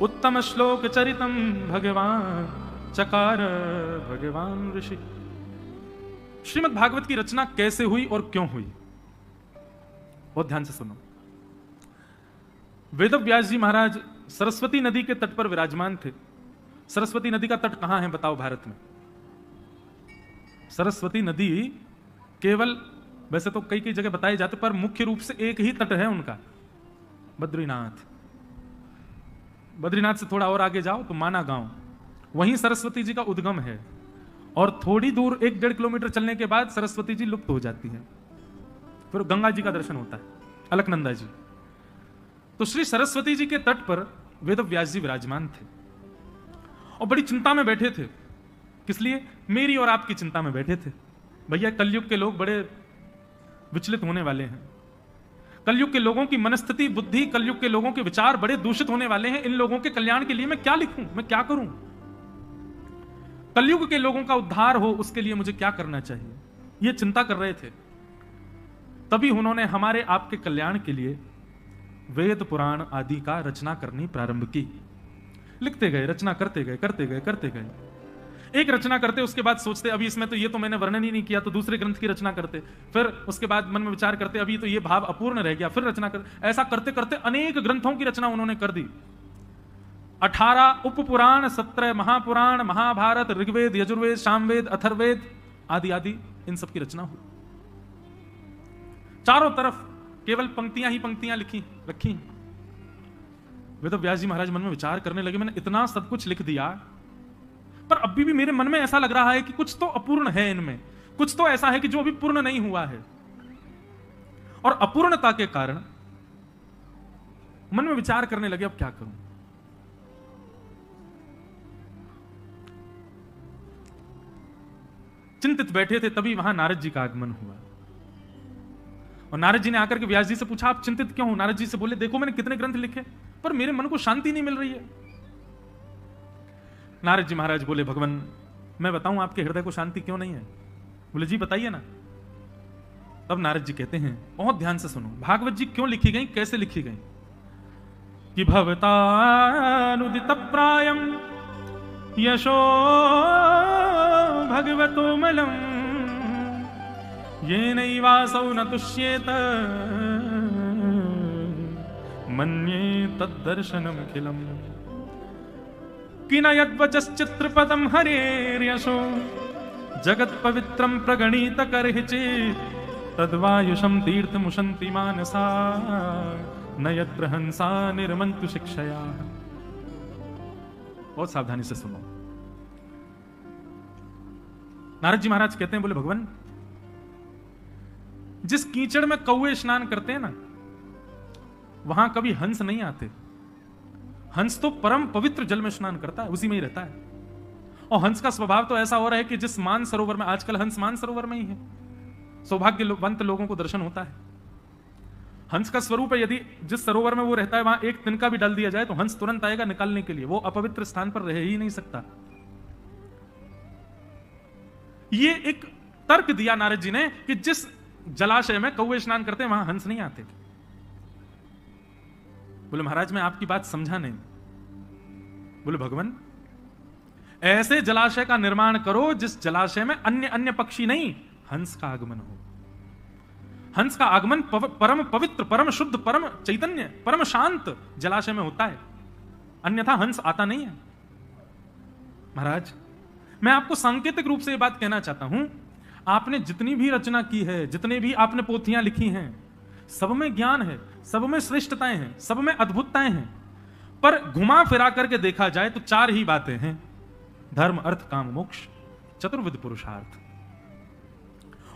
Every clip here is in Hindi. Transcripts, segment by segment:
उत्तम श्लोक चरितम भगवान चकार भगवान ऋषि। श्रीमद् भागवत की रचना कैसे हुई और क्यों हुई, बहुत ध्यान से सुनो। वेदव्यास जी महाराज सरस्वती नदी के तट पर विराजमान थे। सरस्वती नदी का तट कहां है बताओ भारत में? सरस्वती नदी केवल, वैसे तो कई कई जगह बताए जाते, पर मुख्य रूप से एक ही तट है उनका, बद्रीनाथ। बद्रीनाथ से थोड़ा और आगे जाओ तो माना गांव, वहीं सरस्वती जी का उद्गम है। और थोड़ी दूर 1-1.5 किलोमीटर चलने के बाद सरस्वती जी लुप्त हो जाती है, फिर गंगा जी का दर्शन होता है, अलकनंदा जी। तो श्री सरस्वती जी के तट पर वेदव्यास जी विराजमान थे और बड़ी चिंता में बैठे थे। किस लिए? मेरी और आपकी चिंता में बैठे थे। भैया कलयुग के लोग बड़े विचलित होने वाले हैं। कलयुग के लोगों की मनस्थिति, बुद्धि, कलयुग के लोगों के विचार बड़े दूषित होने वाले हैं। इन लोगों के कल्याण के लिए मैं क्या लिखूं, मैं क्या करूं? कलयुग के लोगों का उद्धार हो उसके लिए मुझे क्या करना चाहिए, ये चिंता कर रहे थे। तभी उन्होंने हमारे आपके कल्याण के लिए वेद पुराण आदि का रचना करनी प्रारंभ की। लिखते गए, रचना करते गए, करते गए, करते गए। एक रचना करते, उसके बाद सोचते अभी इसमें तो ये तो मैंने वर्णन ही नहीं किया, तो दूसरे ग्रंथ की रचना करते। फिर उसके बाद मन में विचार करते अभी तो ये भाव अपूर्ण रह गया, फिर रचना करते। ऐसा करते करते अनेक ग्रंथों की रचना उन्होंने कर दी। 18 उपपुराण, 17 महापुराण, महाभारत, ऋग्वेद, यजुर्वेद, सामवेद, अथर्ववेद आदि आदि, इन सब की रचना हुई। चारों तरफ केवल पंक्तियां ही पंक्तियां रखी। वेदव्यास जी महाराज मन में विचार करने लगे, मैंने इतना सब कुछ लिख दिया, पर अभी भी मेरे मन में ऐसा लग रहा है कि कुछ तो अपूर्ण है इनमें, कुछ तो ऐसा है कि जो अभी पूर्ण नहीं हुआ है। और अपूर्णता के कारण मन में विचार करने लगे अब क्या करूं। चिंतित बैठे थे, तभी वहां नारद जी का आगमन हुआ। और नारद जी ने आकर के व्यास जी से पूछा आप चिंतित क्यों हो? नारद जी से बोले देखो मैंने कितने ग्रंथ लिखे, पर मेरे मन को शांति नहीं मिल रही है। नारद जी महाराज बोले भगवान मैं बताऊं आपके हृदय को शांति क्यों नहीं है? बोले जी बताइए ना। तब नारद जी कहते हैं, बहुत ध्यान से सुनो, भागवत जी क्यों लिखी गई, कैसे लिखी गई। कि भवतानुदित प्रायम यशो भगवतो मलम ये नैवासौ न तुष्येत मन्ये तद्दर्शनमखिलम् कि न यद्वचश्चित्रपदं हरेर्यशो जगत् पवित्रं प्रगणित करहिचे तद्वायुषं तीर्थमुशन्ति मानसा न यत्र हंसा निर्मन्तु शिक्षया। बहुत सावधानी से सुनो। नारद जी महाराज कहते हैं, बोले भगवान जिस कीचड़ में कौवे स्नान करते हैं ना, वहां कभी हंस नहीं आते। हंस तो परम पवित्र जल में स्नान करता है, उसी में ही रहता है। और हंस का स्वभाव तो ऐसा हो रहा है कि जिस मान सरोवर में, आजकल हंस मान सरोवर में ही है, सौभाग्यवंत लोगों को दर्शन होता है। हंस का स्वरूप है, यदि जिस सरोवर में वो रहता है वहां एक तिनका भी डाल दिया जाए तो हंस तुरंत आएगा निकालने के लिए, वो अपवित्र स्थान पर रह ही नहीं सकता। ये एक तर्क दिया नारद जी ने कि जिस जलाशय में कौवे स्नान करते हैं वहां हंस नहीं आते। बोले महाराज मैं आपकी बात समझा नहीं। बोले भगवान ऐसे जलाशय का निर्माण करो जिस जलाशय में अन्य अन्य पक्षी नहीं, हंस का आगमन हो। हंस का आगमन परम पवित्र, परम शुद्ध, परम चैतन्य, परम शांत जलाशय में होता है, अन्यथा हंस आता नहीं है। महाराज मैं आपको सांकेतिक रूप से यह बात कहना चाहता हूं, आपने जितनी भी रचना की है, जितने भी आपने पोथियां लिखी हैं, सब में ज्ञान है, सब में श्रेष्ठताएं हैं, सब में अद्भुतताएं हैं, पर घुमा फिरा करके देखा जाए तो 4 ही बातें हैं, धर्म अर्थ काम मोक्ष, चतुर्विध पुरुषार्थ।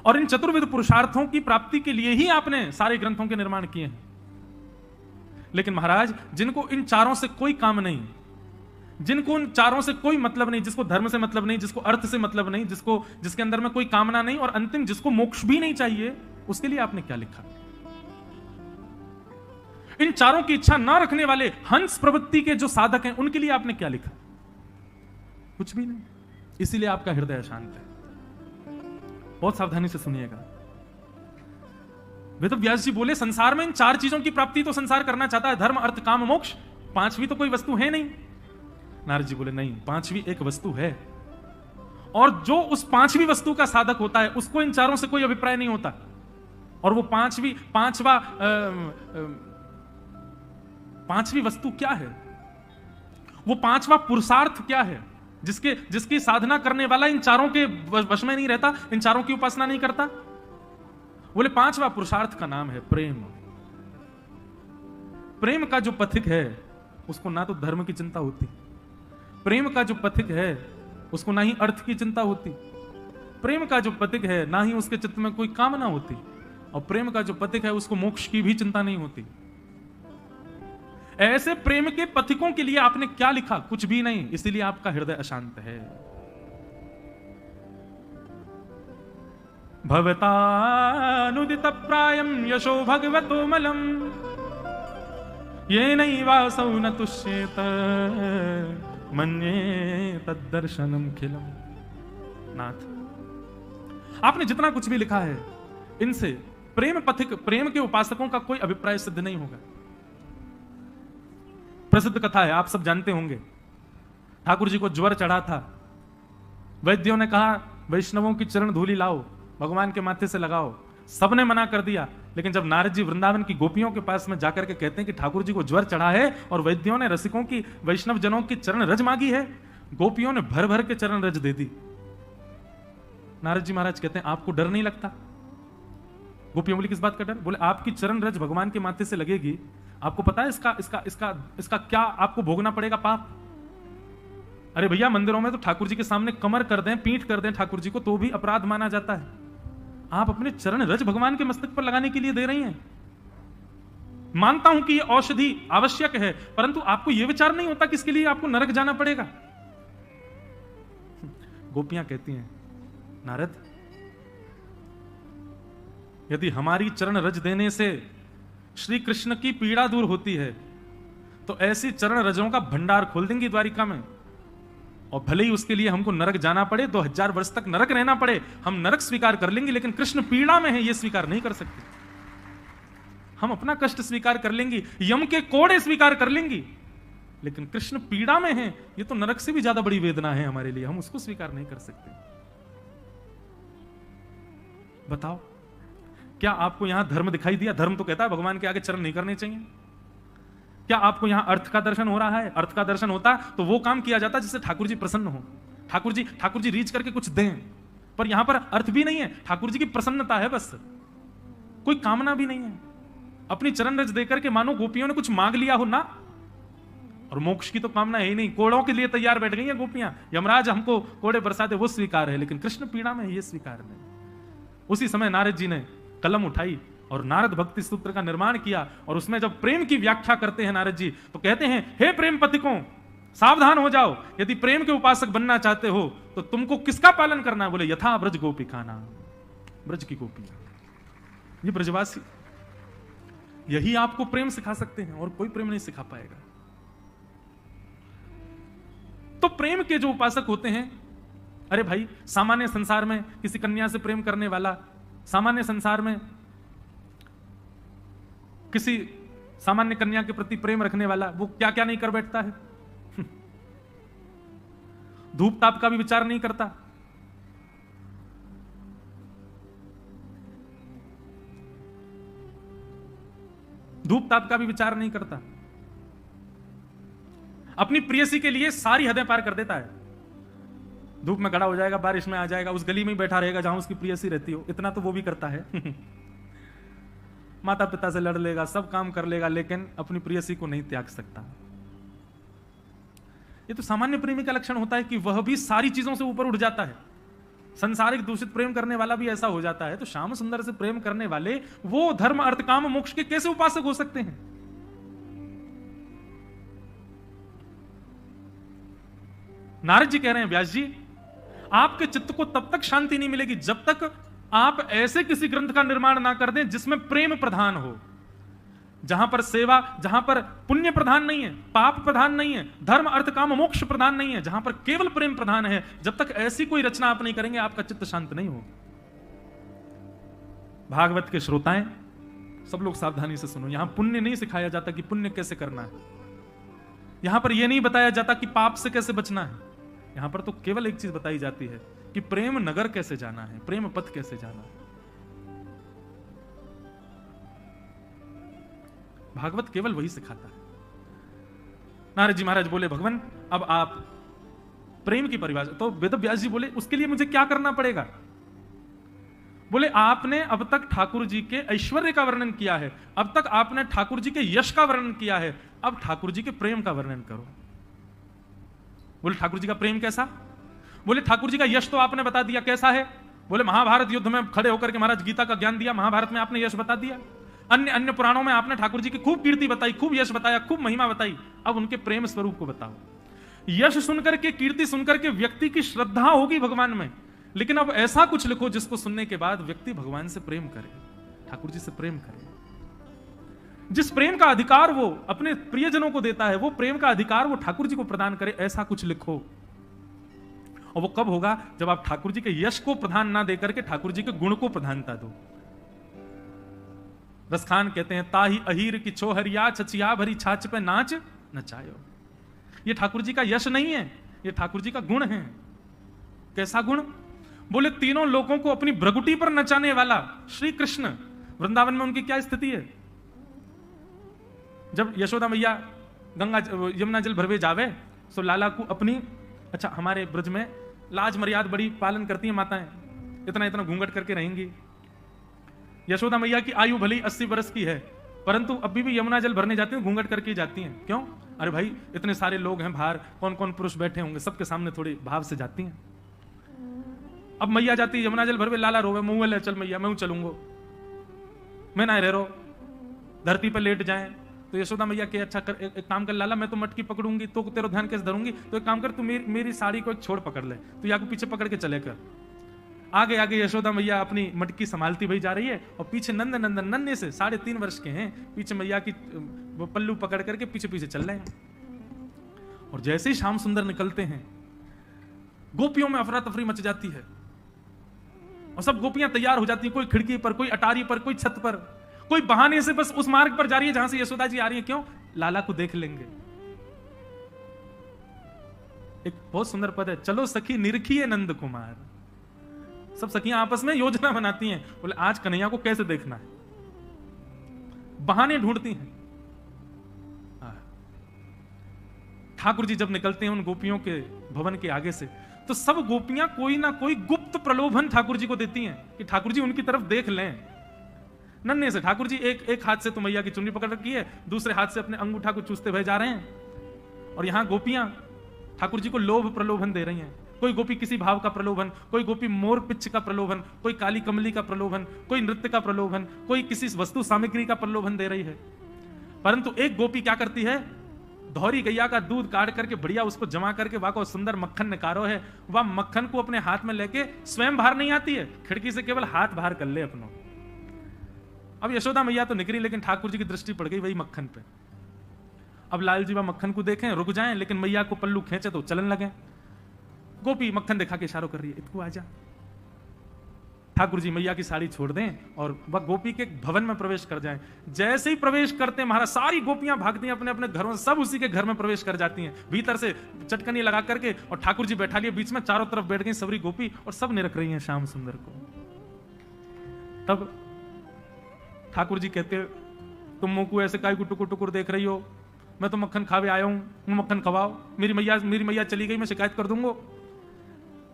और इन चतुर्विध पुरुषार्थों की प्राप्ति के लिए ही आपने सारे ग्रंथों के निर्माण किए हैं। लेकिन महाराज जिनको इन चारों से कोई काम नहीं, जिनको इन चारों से कोई मतलब नहीं, जिसको धर्म से मतलब नहीं, जिसको अर्थ से मतलब नहीं, जिसके अंदर में कोई कामना नहीं, और अंतिम जिसको मोक्ष भी नहीं चाहिए, उसके लिए आपने क्या लिखा? इन चारों की इच्छा ना रखने वाले हंस प्रवृत्ति के जो साधक हैं, उनके लिए आपने क्या लिखा? कुछ भी नहीं। इसीलिए आपका हृदय अशांत है। बहुत सावधानी से सुनिएगा। वेदव्यास जी बोले संसार में इन 4 चीजों की प्राप्ति तो संसार करना चाहता है, धर्म अर्थ काम मोक्ष, पांचवी तो कोई वस्तु है नहीं। नारद जी बोले नहीं, पांचवी एक वस्तु है, और जो उस पांचवी वस्तु का साधक होता है उसको इन चारों से कोई अभिप्राय नहीं होता। और वो पांचवी वस्तु क्या है, वो पांचवा पुरुषार्थ क्या है, जिसकी साधना करने वाला इन चारों के वश में नहीं रहता, इन चारों की उपासना नहीं करता। बोले पांचवा पुरुषार्थ का नाम है प्रेम। प्रेम का जो पथिक है उसको ना तो धर्म की चिंता होती, प्रेम का जो पथिक है उसको ना ही अर्थ की चिंता होती, प्रेम का जो पथिक है ना ही उसके चित्त में कोई कामना होती, और प्रेम का जो पथिक है उसको मोक्ष की भी चिंता नहीं होती। ऐसे प्रेम के पथिकों के लिए आपने क्या लिखा? कुछ भी नहीं, इसीलिए आपका हृदय अशांत है। भवतानुदित प्रायम यशो भगवतो मलम ये नैवासौ न तुष्येत मन्ये तद्दर्शनम खिलम। नाथ, आपने जितना कुछ भी लिखा है इनसे प्रेम पथिक, प्रेम के उपासकों का कोई अभिप्राय सिद्ध नहीं होगा। प्रसिद्ध कथा है, आप सब जानते होंगे। ठाकुर जी को ज्वर चढ़ा था, वैद्यों ने कहा वैष्णवों की चरण धूलि लाओ, भगवान के माथे से लगाओ। सबने मना कर दिया, लेकिन जब नारद जी वृंदावन की गोपियों के पास में जाकर के कहते हैं कि ठाकुर जी को ज्वर चढ़ा है और वैद्यों ने रसिकों की, वैष्णव जनों की चरण रज मांगी है, गोपियों ने भर भर के चरण रज दे दी। नारद जी महाराज कहते हैं आपको डर नहीं लगता? गोपियों बोली किस बात का डर? बोले आपकी चरण रज भगवान के माथे से लगेगी, आपको पता है इसका क्या आपको भोगना पड़ेगा पाप। अरे भैया, मंदिरों में तो ठाकुर जी के सामने कमर कर दें, पीठ कर दें ठाकुर जी को तो भी अपराध माना जाता है। आप अपने चरण रज भगवान के मस्तक पर लगाने के लिए दे रही हैं। मानता हूं कि यह औषधि आवश्यक है, परंतु आपको यह विचार नहीं होता कि इसके लिए आपको नरक जाना पड़ेगा। गोपियां कहती हैं नारद, यदि हमारी चरण रज देने से श्री कृष्ण की पीड़ा दूर होती है तो ऐसी चरण रजों का भंडार खोल देंगी द्वारिका में, और भले ही उसके लिए हमको नरक जाना पड़े, 2000 वर्ष तक नरक रहना पड़े, हम नरक स्वीकार कर लेंगे, लेकिन कृष्ण पीड़ा में है यह स्वीकार नहीं कर सकते। हम अपना कष्ट स्वीकार कर लेंगी, यम के कोड़े स्वीकार कर लेंगी, लेकिन कृष्ण पीड़ा में है, यह तो नरक से भी ज्यादा बड़ी वेदना है हमारे लिए, हम उसको स्वीकार नहीं कर सकते। बताओ, क्या आपको यहां धर्म दिखाई दिया? धर्म तो कहता है भगवान के आगे चरण नहीं करने चाहिए। क्या आपको यहां अर्थ का दर्शन हो रहा है? अर्थ का दर्शन होता तो वो काम किया जाता जिससे ठाकुर जी प्रसन्न हो, ठाकुर जी रीच करके कुछ दें, पर यहां पर अर्थ भी नहीं है, ठाकुर जी की प्रसन्नता है, बस कोई कामना भी नहीं है। अपनी चरण रज देकर के मानो गोपियों ने कुछ मांग लिया हो ना, और मोक्ष की तो कामना है ही नहीं, कोड़ों के लिए तैयार बैठ गई हैं गोपियां, यमराज हमको कोड़े बरसाते वो स्वीकार है, लेकिन कृष्ण पीड़ा में ये स्वीकार नहीं। उसी समय नारद जी ने कलम उठाई और नारद भक्ति सूत्र का निर्माण किया, और उसमें जब प्रेम की व्याख्या करते हैं नारद जी तो कहते हैं, हे प्रेम पथिकों, सावधान हो जाओ, यदि प्रेम के उपासक बनना चाहते हो तो तुमको किसका पालन करना है? बोले यथा ब्रज गोपिका नाम, ब्रज की गोपियां, ये ब्रजवासी, यही आपको प्रेम सिखा सकते हैं, और कोई प्रेम नहीं सिखा पाएगा। तो प्रेम के जो उपासक होते हैं, अरे भाई, सामान्य संसार में किसी कन्या से प्रेम करने वाला, सामान्य संसार में किसी सामान्य कन्या के प्रति प्रेम रखने वाला, वो क्या क्या नहीं कर बैठता है। धूप ताप का भी विचार नहीं करता, धूप ताप का भी विचार नहीं करता, अपनी प्रियसी के लिए सारी हदें पार कर देता है। धूप में खड़ा हो जाएगा, बारिश में आ जाएगा, उस गली में ही बैठा रहेगा जहां उसकी प्रियसी रहती हो, इतना तो वो भी करता है। माता पिता से लड़ लेगा, सब काम कर लेगा, लेकिन अपनी प्रियसी को नहीं त्याग सकता। ये तो सामान्य प्रेमी का लक्षण होता है कि वह भी सारी चीजों से ऊपर उठ जाता है। संसारिक दूषित प्रेम करने वाला भी ऐसा हो जाता है, तो श्याम सुंदर से प्रेम करने वाले वो धर्म अर्थ काम मोक्ष के कैसे उपासक हो सकते हैं? नारद जी कह रहे हैं, व्यास जी, आपके चित्त को तब तक शांति नहीं मिलेगी जब तक आप ऐसे किसी ग्रंथ का निर्माण ना कर दें जिसमें प्रेम प्रधान हो, जहां पर सेवा, जहां पर पुण्य प्रधान नहीं है, पाप प्रधान नहीं है, धर्म अर्थ काम मोक्ष प्रधान नहीं है, जहां पर केवल प्रेम प्रधान है। जब तक ऐसी कोई रचना आप नहीं करेंगे, आपका चित्त शांत नहीं होगा। भागवत के श्रोताएं सब लोग सावधानी से सुनो, यहां पुण्य नहीं सिखाया जाता कि पुण्य कैसे करना है। यहां पर यह नहीं बताया जाता कि पाप से कैसे बचना है, यहां पर तो केवल एक चीज बताई जाती है कि प्रेम नगर कैसे जाना है, प्रेम पथ कैसे जाना है। भागवत केवल वही सिखाता है। नारद जी महाराज बोले, भगवान अब आप प्रेम की परिभाषा, तो वेद व्यास जी बोले उसके लिए मुझे क्या करना पड़ेगा? बोले आपने अब तक ठाकुर जी के ऐश्वर्य का वर्णन किया है, अब तक आपने ठाकुर जी के यश का वर्णन किया है, अब ठाकुर जी के प्रेम का वर्णन करो। बोले ठाकुर जी का प्रेम कैसा? बोले ठाकुर जी का यश तो आपने बता दिया, कैसा है? बोले महाभारत युद्ध में खड़े होकर के महाराज गीता का ज्ञान दिया, महाभारत में आपने यश बता दिया। अन्य अन्य पुराणों में आपने ठाकुर जी की खूब कीर्ति बताई, खूब यश बताया, खूब महिमा बताई। अब उनके प्रेम स्वरूप को बताओ। यश सुनकर के, कीर्ति सुनकर के व्यक्ति की श्रद्धा होगी भगवान में, लेकिन अब ऐसा कुछ लिखो जिसको सुनने के बाद व्यक्ति भगवान से प्रेम करे, ठाकुर जी से प्रेम करे। जिस प्रेम का अधिकार वो अपने प्रियजनों को देता है, वो प्रेम का अधिकार वो ठाकुर जी को प्रदान करे, ऐसा कुछ लिखो। और वो कब होगा? जब आप ठाकुर जी के यश को प्रधान ना देकर के ठाकुर जी के गुण को प्रधानता दो। रसखान कहते हैं, ताही अहीर की छोहरिया छचिया भरी छाछ पे नाच नचायो। ये ठाकुर जी का यश नहीं है, ये ठाकुर जी का गुण है। कैसा गुण? बोले तीनों लोगों को अपनी भ्रगुटी पर नचाने वाला श्री कृष्ण। वृंदावन में उनकी क्या स्थिति है? जब यशोदा मैया गंगा यमुना जल भरवे जावे, सो लाला को अपनी, अच्छा हमारे ब्रज में लाज मर्याद बड़ी पालन करती हैं माताएं, इतना इतना घूंघट करके रहेंगी। यशोदा मैया की आयु भली 80 वर्ष की है, परंतु अभी भी यमुना जल भरने जाती हैं घूंघट करके जाती हैं। क्यों? अरे भाई इतने सारे लोग हैं बाहर, कौन कौन पुरुष बैठे होंगे, सबके सामने थोड़ी भाव से जाती हैं। अब मैया जाती है यमुना जल भरवे, लाला रोवे, मुंह ले चल मैया, मैं चलूंगा, मैं ना रह रो, धरती पर लेट जाए। तो यशोदा मैया के अच्छा कर, एक काम कर लाला, मैं तो मटकी पकड़ूंगी तो तेरा ध्यान कैसे धरूंगी, तो एक काम कर तू मेरी साड़ी को एक छोड़ पकड़ ले, तो या को पीछे पकड़ के चले कर। आगे आगे यशोदा मैया अपनी मटकी संभालती हुई जा रही है, और पीछे नंद नंदन नन्हे से 3.5 वर्ष के हैं, पीछे मैया की पल्लू पकड़ करके पीछे पीछे चल रहे हैं। और जैसे ही श्याम सुंदर निकलते हैं, गोपियों में अफरा तफरी मच जाती है, और सब गोपियां तैयार हो जाती हैं, कोई खिड़की पर, कोई अटारी पर, कोई छत पर, कोई बहाने से बस उस मार्ग पर जा रही है जहां से यशोदा जी आ रही है। क्यों? लाला को देख लेंगे। एक बहुत सुंदर पद है, चलो सखी निरखिए नंद कुमार। सब सखियां आपस में योजना बनाती हैं, बोले आज कन्हैया को कैसे देखना है, बहाने ढूंढती हैं। ठाकुर जी जब निकलते हैं उन गोपियों के भवन के आगे से, तो सब गोपियां कोई ना कोई गुप्त प्रलोभन ठाकुर जी को देती हैं कि ठाकुर जी उनकी तरफ देख लें। नन्हे से ठाकुर जी एक हाथ से तो मैया की चुन्नी पकड़ रखी है, दूसरे हाथ से अपने अंगूठा को चूसते हुए जा रहे हैं, और यहां गोपियां ठाकुर जी को लोभ प्रलोभन दे रही हैं। कोई गोपी किसी भाव का प्रलोभन, कोई गोपी मोर पिच्छ का प्रलोभन, कोई काली कमली का प्रलोभन, कोई नृत्य का प्रलोभन, कोई किसी वस्तु सामग्री का प्रलोभन दे रही है। परंतु एक गोपी क्या करती है? धौरी गैया का दूध काट करके बढ़िया उसको जमा करके वाको सुंदर मक्खन निकारो है, वह मक्खन को अपने हाथ में लेके स्वयं बाहर नहीं आती है, खिड़की से केवल हाथ बाहर कर ले अपनो। अब यशोदा मैया तो निकली, लेकिन ठाकुर जी की दृष्टि पड़ गई वही मक्खन पे। अब लाल जी वह मक्खन को देखें, रुक जाएं, लेकिन मैया को पल्लू खींचे तो चलन लगे। गोपी मक्खन दिखा के इशारों कर रही है, इतको आजा। ठाकुर जी मैया की साड़ी छोड़ दें और वह गोपी के भवन में प्रवेश कर जाएं। जैसे ही प्रवेश करते हैं महाराज, सारी गोपियां भागती हैं अपने अपने घरों, सब उसी के घर में प्रवेश कर जाती हैं, भीतर से चटकनी लगा करके, और ठाकुर जी बैठा लिए बीच में, चारों तरफ बैठ गई सबरी गोपी, और सब निरख रही हैं श्याम सुंदर को। तब ठाकुर जी कहते, तुम मुंह को ऐसे काय को टुकुर टुकुर देख रही हो, मैं तो मक्खन खावे आया हूं, मक्खन खवाओ, मेरी मैया चली गई, मैं शिकायत कर दूंगा।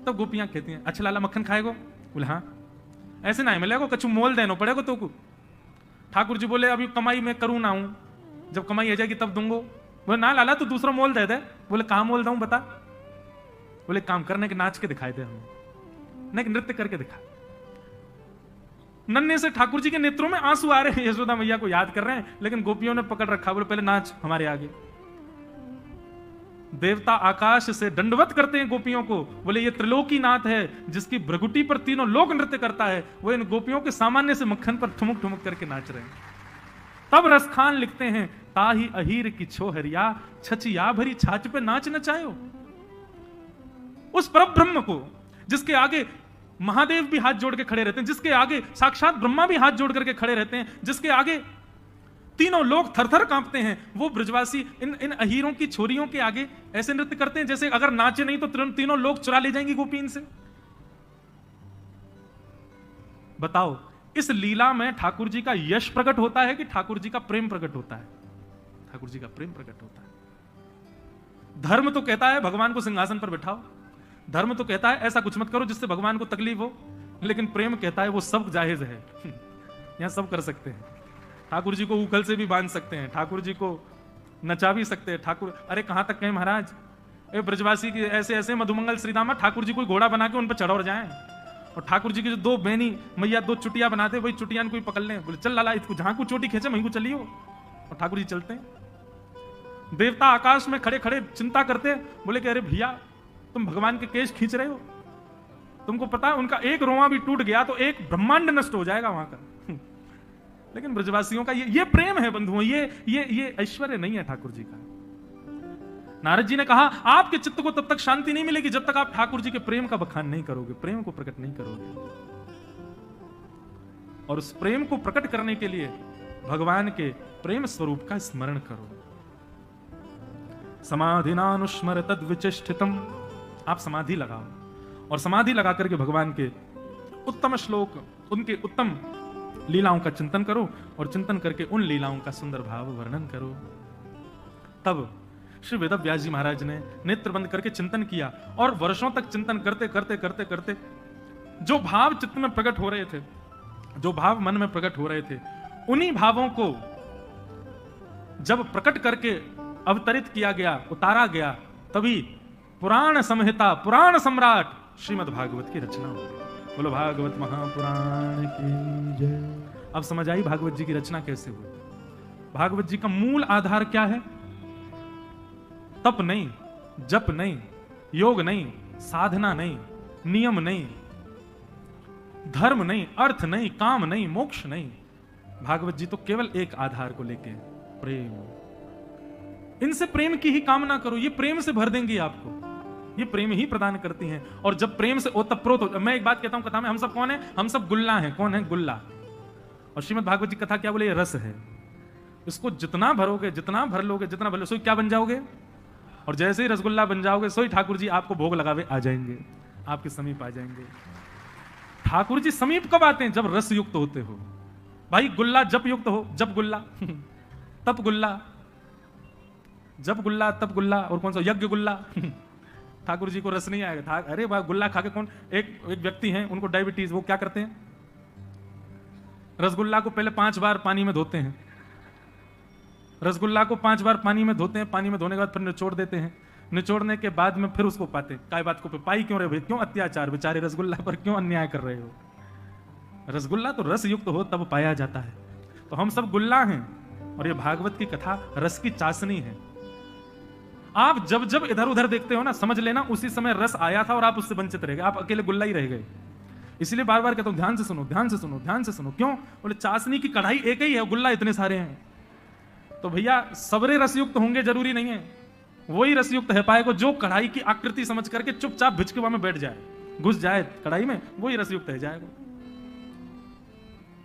तब गोपियां कहती हैं, अच्छा लाला मक्खन खाएगो? बोले हाँ। ऐसे ना मिलेगा, कछु मोल देना पड़ेगा तो को। ठाकुर जी बोले, अभी कमाई मैं करूं ना हूं, जब कमाई आ जाएगी तब दूंगो। बोले ना लाला तू दूसरा मोल दे दे। बोले कहां मोल दूं बता? बोले काम करने के नाच के दिखाई दे हमें, नहीं नृत्य करके दिखा। नन्हे से ठाकुर जी के नेत्रों में आंसू आ रहे हैं, यशोदा मैया को याद कर रहे हैं, लेकिन गोपियों ने पकड़ रखा। बोले पहले नाच हमारे आगे। देवता आकाश से दंडवत करते हैं गोपियों को, बोले ये त्रिलोकी नाथ है जिसकी भ्रगुटी पर तीनों लोग नृत्य करता है, वो इन गोपियों के सामान्य से मक्खन पर ठुमुक ठुमुक करके नाच रहे हैं। तब रसखान लिखते हैं, ताही अहीर की छोहरिया छचिया भरी छाछ पे नाच नचायो। उस परब्रह्म को जिसके आगे महादेव भी हाथ जोड़ के खड़े रहते हैं, जिसके आगे साक्षात ब्रह्मा भी हाथ जोड़ करके खड़े रहते हैं, जिसके आगे तीनों लोग थरथर कांपते हैं। वो ब्रजवासी इन अहीरों की छोरियों के आगे ऐसे नृत्य करते हैं जैसे अगर नाचे नहीं तो तीनों लोग चुरा ले जाएंगी गोपी इनसे। बताओ, इस लीला में ठाकुर जी का यश प्रकट होता है कि ठाकुर जी का प्रेम प्रकट होता है? ठाकुर जी का प्रेम प्रकट होता है। धर्म तो कहता है भगवान को सिंहासन पर बिठाओ, धर्म तो कहता है ऐसा कुछ मत करो जिससे भगवान को तकलीफ हो, लेकिन प्रेम कहता है वो सब जायज है। यहां सब कर सकते हैं। ठाकुर जी को उखल से भी बांध सकते हैं, ठाकुर जी को नचा भी सकते हैं। ठाकुर, अरे कहां तक कहें महाराज, ब्रजवासी की ऐसे ऐसे मधुमंगल श्रीदामा, ठाकुर जी कोई घोड़ा बना के उन पर चढ़ जाए, और ठाकुर जी की जो दो बहनी मैया दो चुटिया बनाते, वही चुटिया कोई पकड़ ले, बोले चल लाला इसको जहां को चोटी खींचे वहीं को चलियो, और ठाकुर जी चलते हैं। देवता आकाश में खड़े खड़े चिंता करते, बोले कि अरे भैया तुम भगवान के केश खींच रहे हो, तुमको पता है उनका एक रोआ भी टूट गया तो एक ब्रह्मांड नष्ट हो जाएगा वहां का। लेकिन ब्रजवासियों का ये प्रेम है बंधुओं, ये ऐश्वर्य नहीं है ठाकुर जी का। नारद जी ने कहा आपके चित्त को तब तक शांति नहीं मिलेगी जब तक आप ठाकुर जी के प्रेम का बखान नहीं करोगे, प्रेम को प्रकट नहीं करोगे। और उस प्रेम को प्रकट करने के लिए भगवान के प्रेम स्वरूप का स्मरण करो। समाधिनानुस्मर तद विचेष्टितम, आप समाधि लगाओ, और समाधि लगा करके भगवान के उत्तम श्लोक, उनके उत्तम लीलाओं का चिंतन करो, और चिंतन करके उन लीलाओं का सुंदर भाव वर्णन करो। तब श्री वेदव्यास जी महाराज ने नेत्र बंद करके चिंतन किया, और वर्षों तक चिंतन करते करते करते करते जो भाव चित्त में प्रकट हो रहे थे, जो भाव मन में प्रकट हो रहे थे, उन्हीं भावों को जब प्रकट करके अवतरित किया गया, उतारा गया, तभी पुराण संहिता, पुराण सम्राट श्रीमद् भागवत की रचना हो गई। बोलो भागवत महापुराण की जय। अब समझ आई भागवत जी की रचना कैसे हुई। भागवत जी का मूल आधार क्या है? तप नहीं, जप नहीं, योग नहीं, साधना नहीं, नियम नहीं, धर्म नहीं, अर्थ नहीं, काम नहीं, मोक्ष नहीं। भागवत जी तो केवल एक आधार को लेके, प्रेम। इनसे प्रेम की ही कामना करो, ये प्रेम से भर देंगी आपको, ये प्रेम ही प्रदान करती हैं। और जब प्रेम से ओतप्रोत हो, मैं एक बात कहता हूं कथा में, हम सब कौन है? हम सब गुल्ला हैं। कौन है? गुल्ला। और श्रीमद् भागवत जी कथा क्या बोले? ये रस है। इसको जितना भरोगे, जितना भर लोगे, जितना भर लो, सोई क्या बन जाओगे? और जैसे ही रसगुल्ला बन जाओगे, सोई ठाकुर जी आपको भोग लगावे आ जाएंगे, आपके समीप आ जाएंगे। ठाकुर जी समीप कब आते हैं? जब रस युक्त होते हो। भाई गुल्ला जब युक्त हो, जब गुल्ला तब गुल्ला, जब गुल्ला तब गुल्ला, और कौन सा? यज्ञ गुल्ला। ठाकुर जी को रस नहीं आएगा। अरे भाई गुल्ला खा के कौन? एक व्यक्ति हैं, उनको डायबिटीज, वो क्या करते हैं? रसगुल्ला को पहले 5 बार पानी में धोते हैं, रसगुल्ला को 5 बार पानी में धोते हैं, पानी में धोने के बाद फिर निचोड़ देते हैं, निचोड़ने के बाद में फिर उसको पाते। काय बात को पाई क्यों रहे भाई? क्यों अत्याचार? बेचारे रसगुल्ला पर क्यों अन्याय कर रहे हो? रसगुल्ला तो रस युक्त हो तब पाया जाता है। तो हम सब गुल्ला हैं, और ये भागवत की कथा रस की चाशनी है। आप जब जब इधर उधर देखते हो ना, समझ लेना उसी समय रस आया था और आप उससे वंचित रह गए, आप अकेले गुल्ला ही रह गए। इसलिए बार बार कहता हूं ध्यान से सुनो, ध्यान से सुनो, ध्यान से सुनो। क्यों? बोले चाशनी की कढ़ाई एक ही है, गुल्ला इतने सारे हैं। तो भैया सबरे रसयुक्त होंगे जरूरी नहीं है, वही रसयुक्त है पाए को जो कढ़ाई की आकृति समझ करके चुपचाप भिचके में बैठ जाए, घुस जाए कढ़ाई में, वही रसयुक्त है जाएगा।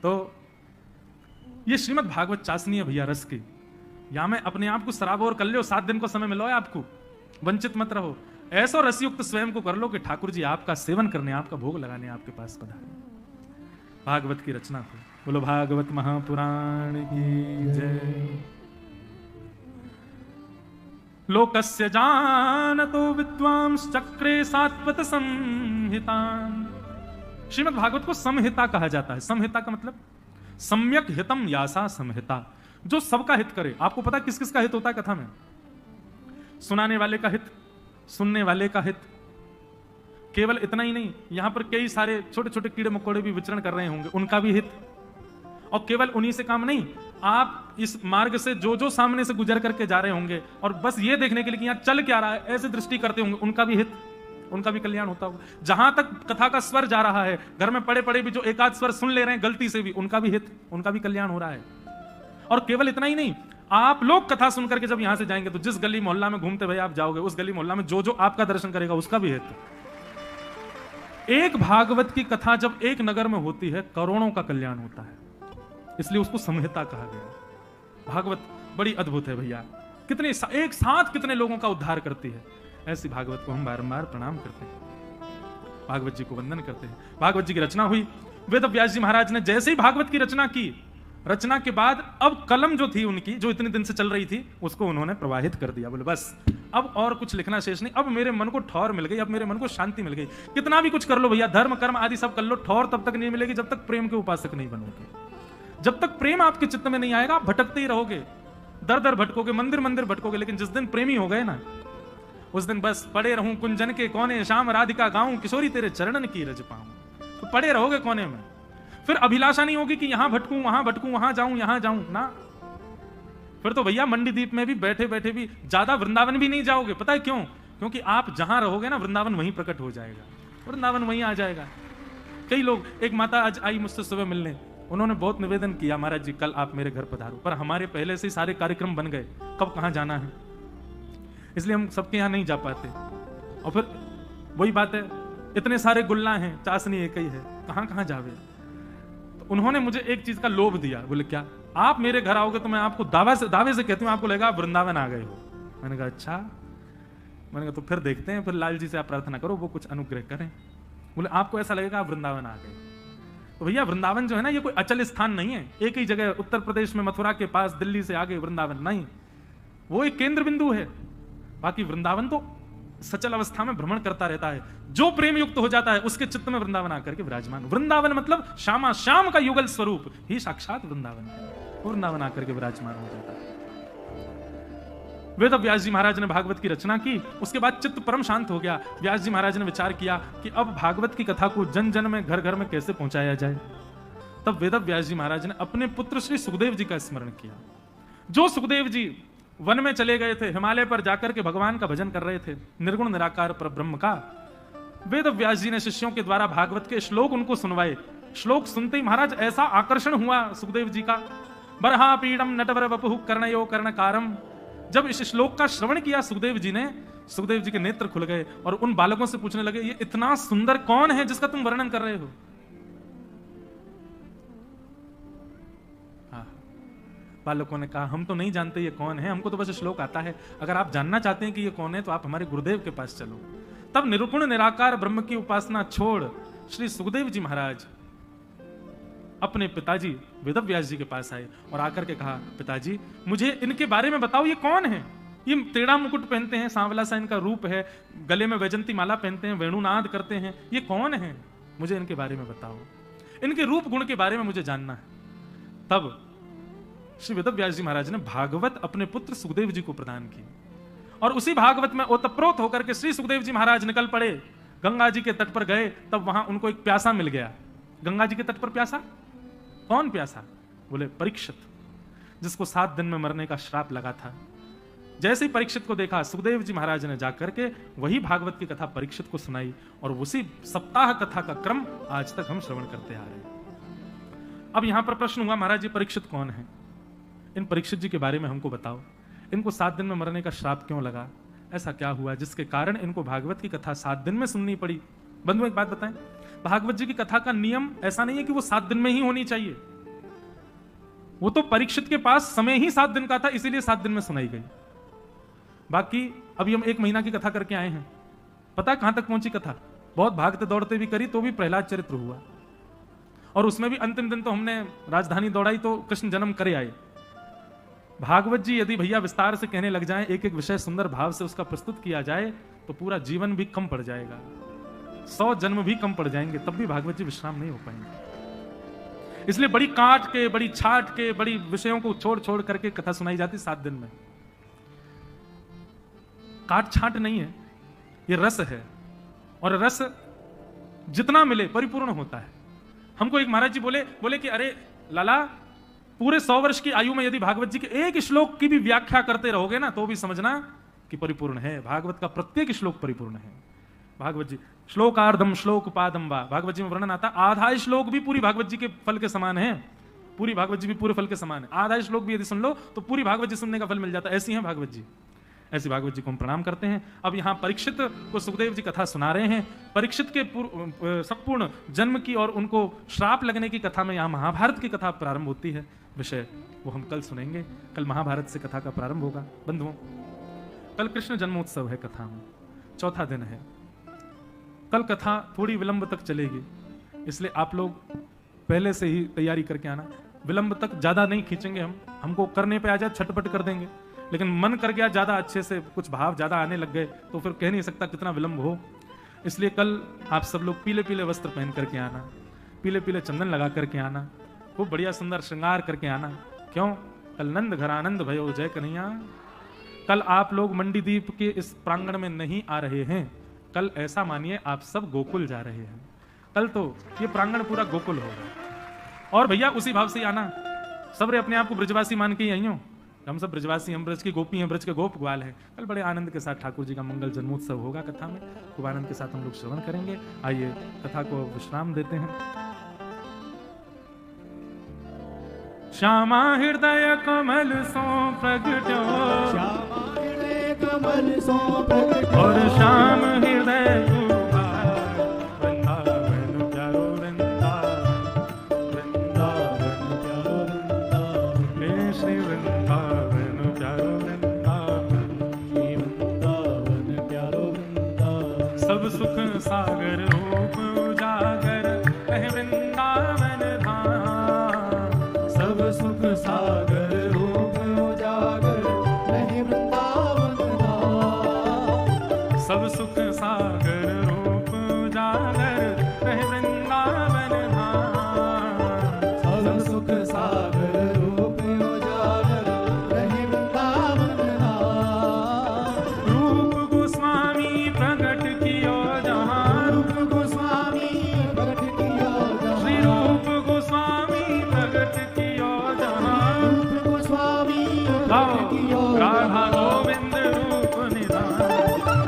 तो ये श्रीमद् भागवत चाशनी है भैया रस की। या मैं अपने आप को सराबोर कर लो, 7 दिन को समय मिलो है आपको, वंचित मत रहो। ऐसा रसयुक्त स्वयं को कर लो कि ठाकुर जी आपका सेवन करने, आपका भोग लगाने आपके पास पधारे। भागवत की रचना को बोलो भागवत महापुराण की जय। लोकस्य जानतो विद्वांस चक्रे सात्वत संहितान। श्रीमद् भागवत को संहिता कहा जाता है। संहिता का मतलब सम्यक हितम यासा संहिता, जो सबका हित करे। आपको पता है किस किस का हित होता है कथा में? सुनाने वाले का हित, सुनने वाले का हित। केवल इतना ही नहीं, यहां पर कई सारे छोटे छोटे कीड़े मकोड़े भी विचरण कर रहे होंगे, उनका भी हित। और केवल उन्हीं से काम नहीं, आप इस मार्ग से जो जो सामने से गुजर करके जा रहे होंगे और बस ये देखने के लिए कि यहां चल क्या रहा है, ऐसे दृष्टि करते होंगे, उनका भी हित, उनका भी कल्याण होता होगा। जहां तक कथा का स्वर जा रहा है, घर में पड़े पड़े भी जो एकाध स्वर सुन ले रहे हैं गलती से भी, उनका भी हित, उनका भी कल्याण हो रहा है। और केवल इतना ही नहीं, आप लोग कथा सुन करके जब यहां से जाएंगे तो जिस गली मोहल्ला में घूमते हुए आप जाओगे, उस गली मोहल्ला में जो जो आपका दर्शन करेगा उसका भी हित। एक भागवत की कथा जब एक नगर में होती है, करोड़ों का कल्याण होता है, इसलिए उसको संहिता कहा गया। भागवत बड़ी अद्भुत है भैया, कितने एक साथ कितने लोगों का उद्धार करती है। ऐसी भागवत को हम बारंबार प्रणाम करते हैं, भागवत जी को वंदन करते हैं। भागवत जी की रचना हुई, वेद व्यास जी महाराज ने जैसे ही भागवत की रचना की, रचना के बाद अब कलम जो थी उनकी, जो इतने दिन से चल रही थी, उसको उन्होंने प्रवाहित कर दिया। बोले बस अब और कुछ लिखना शेष नहीं, अब मेरे मन को ठौर मिल गई, अब मेरे मन को शांति मिल गई। कितना भी कुछ कर लो भैया, धर्म कर्म आदि सब कर लो, ठौर तब तक नहीं मिलेगी जब तक प्रेम के उपासक नहीं बनोगे। जब तक प्रेम आपके चित्त में नहीं आएगा, आप भटकते ही रहोगे, दर दर भटकोगे, मंदिर मंदिर भटकोगे। लेकिन जिस दिन प्रेमी हो गए ना, उस दिन बस पड़े रहूं कुंजन के कोने, शाम राधिका गाऊं, किशोरी तेरे चरणन की रज पाऊं। तो पड़े रहोगे कोने में, फिर अभिलाषा नहीं होगी कि यहां भटकूं वहां जाऊं यहां जाऊं ना। फिर तो भैया मंडी द्वीप में भी बैठे बैठे भी ज्यादा वृंदावन भी नहीं जाओगे। पता है क्यों? क्योंकि आप जहां रहोगे ना, वृंदावन वहीं प्रकट हो जाएगा, वृंदावन वहीं आ जाएगा। कई लोग, एक माता आज आई मुझसे सुबह मिलने, उन्होंने बहुत निवेदन किया, महाराज जी कल आप मेरे घर पधारो, पर हमारे पहले से ही सारे कार्यक्रम बन गए, कब कहां जाना है, इसलिए हम सबके यहां नहीं जा पाते। और फिर वही बात है, इतने सारे गुल्ला हैं, चाशनी एक ही है, कहां कहां जावे। तो उन्होंने मुझे एक चीज का लोभ दिया, बोले क्या, आप मेरे घर आओगे तो मैं आपको दावे से कहती हूँ, आपको लगेगा आप वृंदावन आ गए हो। मैंने कहा अच्छा, मैंने कहा तो फिर देखते हैं, फिर लाल जी से आप प्रार्थना करो वो कुछ अनुग्रह करें। बोले आपको ऐसा लगेगा आप वृंदावन आ गए। तो भैया वृंदावन जो है ना, ये कोई अचल स्थान नहीं है, एक ही जगह उत्तर प्रदेश में मथुरा के पास, दिल्ली से आगे वृंदावन नहीं, वो एक केंद्र बिंदु है। बाकी वृंदावन तो सचल अवस्था में भ्रमण करता रहता है, जो प्रेम युक्त हो जाता है उसके चित्त में वृंदावन आकर के विराजमान। वृंदावन मतलब श्यामा श्याम का युगल स्वरूप ही साक्षात वृंदावन है, वृंदावन आकर के विराजमान हो जाता है। वेद व्यास जी महाराज ने भागवत की रचना की, उसके बाद चित्त परम शांत हो गया। व्यास जी महाराज ने विचार किया कि अब भागवत की कथा को जन जन में, घर घर में कैसे पहुंचाया जाए। तब वेद व्यास जी महाराज ने अपने पुत्र श्री सुखदेव जी का स्मरण किया। जो सुखदेव जी वन में चले गए थे, हिमालय पर जाकर के भगवान का भजन कर रहे थे, निर्गुण निराकार पर ब्रह्म का, वेद व्यास जी ने शिष्यों के द्वारा भागवत के श्लोक उनको सुनवाए। श्लोक सुनते ही महाराज ऐसा आकर्षण हुआ सुखदेव जी का, बरहा पीड़म नटवर वपुः कर्णयो कर्णकारम। जब इस श्लोक का श्रवण किया सुखदेव जी ने, सुखदेव जी के नेत्र खुल गए और उन बालकों से पूछने लगे, ये इतना सुंदर कौन है जिसका तुम वर्णन कर रहे हो। बालकों ने कहा हम तो नहीं जानते ये कौन है, हमको तो बस श्लोक आता है, अगर आप जानना चाहते हैं कि ये कौन है तो आप हमारे गुरुदेव के पास चलो। तब निर्गुण निराकार ब्रह्म की उपासना छोड़ श्री सुखदेव जी महाराज अपने पिताजी वेदव्यास जी के पास आए और आकर के कहा, पिताजी मुझे इनके बारे में बताओ, ये कौन है, ये टेढ़ा मुकुट पहनते हैं, सांवला सा इनका रूप है, गले में वैजंती माला पहनते हैं, वेणुनाद करते हैं, ये कौन है, मुझे इनके बारे में बताओ, इनके रूप गुण के बारे में मुझे जानना है। तब श्री वेदव्यास जी महाराज ने भागवत अपने पुत्र सुखदेव जी को प्रदान की और उसी भागवत में ओतप्रोत होकर के श्री सुखदेव जी महाराज निकल पड़े, गंगा जी के तट पर गए। तब वहां उनको एक प्यासा मिल गया। गंगा जी के तट पर प्यासा, कौन प्यासा? बोले परीक्षित, जिसको 7 दिन में मरने का श्राप लगा था। जैसे ही परीक्षित को देखा, सुखदेव जी महाराज ने जाकर के वही भागवत की कथा परीक्षित को सुनाई और उसी सप्ताह कथा का क्रम आज तक हम श्रवण करते आ रहे हैं। अब यहां पर प्रश्न हुआ, महाराज जी परीक्षित कौन है? इन परीक्षित जी के बारे में हमको बताओ, इनको 7 दिन में मरने का श्राप क्यों लगा, ऐसा क्या हुआ जिसके कारण इनको भागवत की कथा 7 दिन में सुननी पड़ी? बंधु एक बात बताएं, भागवत जी की कथा का नियम ऐसा नहीं है कि वो 7 दिन में ही होनी चाहिए, वो तो परीक्षित के पास समय ही 7 दिन का था, इसीलिए 7 दिन में सुनाई गई। बाकी अभी हम 1 महीना की कथा करके आए हैं, पता कहां तक पहुंची कथा? बहुत भागते दौड़ते भी करी तो भी प्रहलाद चरित्र हुआ, और उसमें भी अंतिम दिन तो हमने राजधानी दौड़ाई तो कृष्ण जन्म करे आए। भागवत जी यदि भैया विस्तार से कहने लग जाएं, एक एक विषय सुंदर भाव से उसका प्रस्तुत किया जाए तो पूरा जीवन भी कम पड़ जाएगा, 100 जन्म भी कम पड़ जाएंगे, तब भी भागवत जी विश्राम नहीं हो पाएंगे। इसलिए बड़ी काट के, बड़ी छाट के, बड़ी विषयों को छोड़ छोड़ करके कथा सुनाई जाती 7 दिन में। काट छाट नहीं है, ये रस है, और रस जितना मिले परिपूर्ण होता है। हमको एक महाराज जी बोले कि अरे लाला, पूरे 100 वर्ष की आयु में यदि भागवत जी के एक श्लोक की भी व्याख्या करते रहोगे ना तो भी समझना कि परिपूर्ण है, भागवत का प्रत्येक श्लोक परिपूर्ण है। भागवत जी श्लोकार्धम श्लोक पादम वा, भागवत जी में वर्णन आता, आधा श्लोक भी पूरी भागवत जी के फल के समान है, पूरी भागवत जी भी पूरे फल के समान है। आधा श्लोक भी यदि सुन लो तो पूरी भागवत जी सुनने का फल मिल जाता है। ऐसी है भागवत जी, ऐसी भागवत जी को हम प्रणाम करते हैं। अब यहाँ परीक्षित को सुखदेव जी कथा सुना रहे हैं। परीक्षित के संपूर्ण जन्म की और उनको श्राप लगने की कथा में यहाँ महाभारत की कथा प्रारंभ होती है। विषय वो हम कल सुनेंगे। कल महाभारत से कथा का प्रारंभ होगा। बंधुओं, कल कृष्ण जन्मोत्सव है, कथा में चौथा दिन है। कल कथा थोड़ी विलंब तक चलेगी, इसलिए आप लोग पहले से ही तैयारी करके आना। विलंब तक ज्यादा नहीं खींचेंगे हम, हमको करने पे आ जाए छटपट कर देंगे, लेकिन मन कर गया ज्यादा अच्छे से, कुछ भाव ज्यादा आने लग गए तो फिर कह नहीं सकता कितना विलंब हो। इसलिए कल आप सब लोग पीले पीले वस्त्र पहन करके आना, पीले पीले चंदन लगा करके आना, खूब बढ़िया सुंदर श्रृंगार करके आना। क्यों? कल नंद घर आनंद भयो जय कन्हैया। कल आप लोग मंडीदीप के इस प्रांगण में नहीं आ रहे हैं, कल ऐसा मानिए आप सब गोकुल जा रहे हैं। कल तो ये प्रांगण पूरा गोकुल होगा। और भैया उसी भाव से आना, सब रे अपने आप को ब्रजवासी मान के ही आई हो। हम सब ब्रजवासी, हम ब्रज की गोपी हैं, ब्रज के गोप ग्वाल हैं। कल बड़े आनंद के साथ ठाकुर जी का मंगल जन्मोत्सव होगा। कथा में खूब आनंद के साथ हम लोग श्रवण करेंगे। आइए कथा को विश्राम देते हैं। श्यामा हृदय कमल सो प्रगट्यो, श्यामा हृदय कमल सो प्रगट्यो, और श्याम हृदय वृंदावन प्यारो वृंदावन प्यारो वृंदावन, हे श्री वृंदावन प्यारो वृंदावन, श्री वृंदावन प्यारो वृंदावन। सब सुख सागर रूप उजागर कह वृंदावन धाम, सब सुख सागर रूप उजागर रहे वृंदावन धाम, सब सुख सागर रूप उजागर रहे वृंदावन धाम, सब सुख सागर रूप उजागर रहे वृंदावन धाम। रूप गोस्वामी प्रकट कियो जहाँ, रूप गोस्वामी प्रकट कियो जहाँ, श्री रूप गोस्वामी प्रकट कियो जहाँ, रूप गोस्वामी प्रकट कियो राधा जहाँ। गोविंद रूप निधान,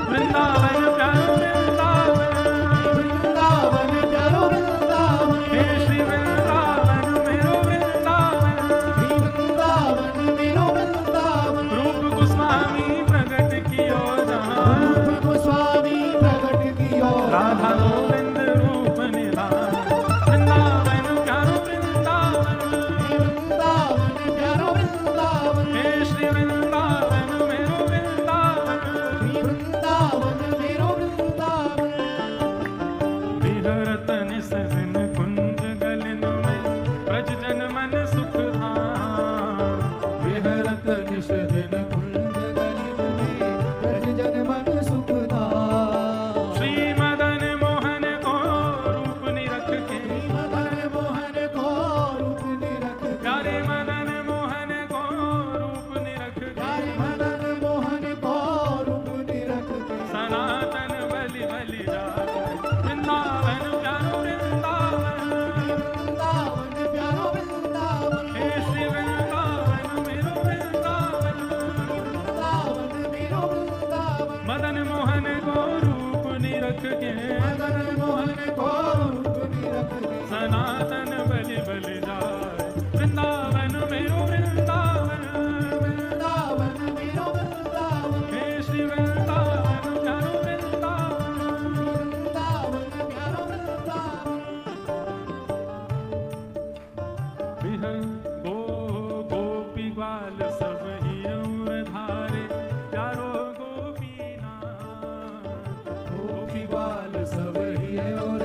वृंदावन प्यारो वृंदावन, वृंदावन प्यारो वृंदावन, हे श्री वृंदावन मेरो वृंदावन, श्री वृंदावन मेरो वृंदावन। रूप गोस्वामी प्रकट कियो जहाँ, रूप गोस्वामी प्रकट कियो राधा गोविंद रूप निधान, वृंदावन प्यारो वृंदावन, वृंदावन प्यारो वृंदावन, हे श्री वृंदावन मेरो वृंदावन, श्री वृंदावन मेरो वृंदावन। विहरत निस दिन कुंज गलिन में ब्रज जन मन सुख धाम, विहरत निश दिन कुंज गलिन में ब्रज जन मन सुख धाम। श्री मदन मोहन को रूप निरख के, मदन मोहन को रूप निरख के, प्यारे मदन मोहन को रूप निरख के, प्यारे मदन मोहन को रूप निरख के, सनातन बलि बलि जाए वृंदावन प्यारो वृंदावन, वृंदावन प्यारो वृंदावन, हे श्री वृंदावन मेरो वृंदावन, वृंदावन मेरो वृंदावन। मदन मोहन को रूप निरख के, मदन मोहन को रूप निरख के, सनातन बलि बलि जाए वृंदावन मेरो वृंदावन, वृंदावन मेरो वृंदावन, हे श्री वृंदावन प्यारो वृंदावन, वृंदावन प्यारो वृंदावन। बिह गो गोपी ग्वाल सब ही और धारे प्यारो गोपीनाथ, गोपी ग्वाल सब ही और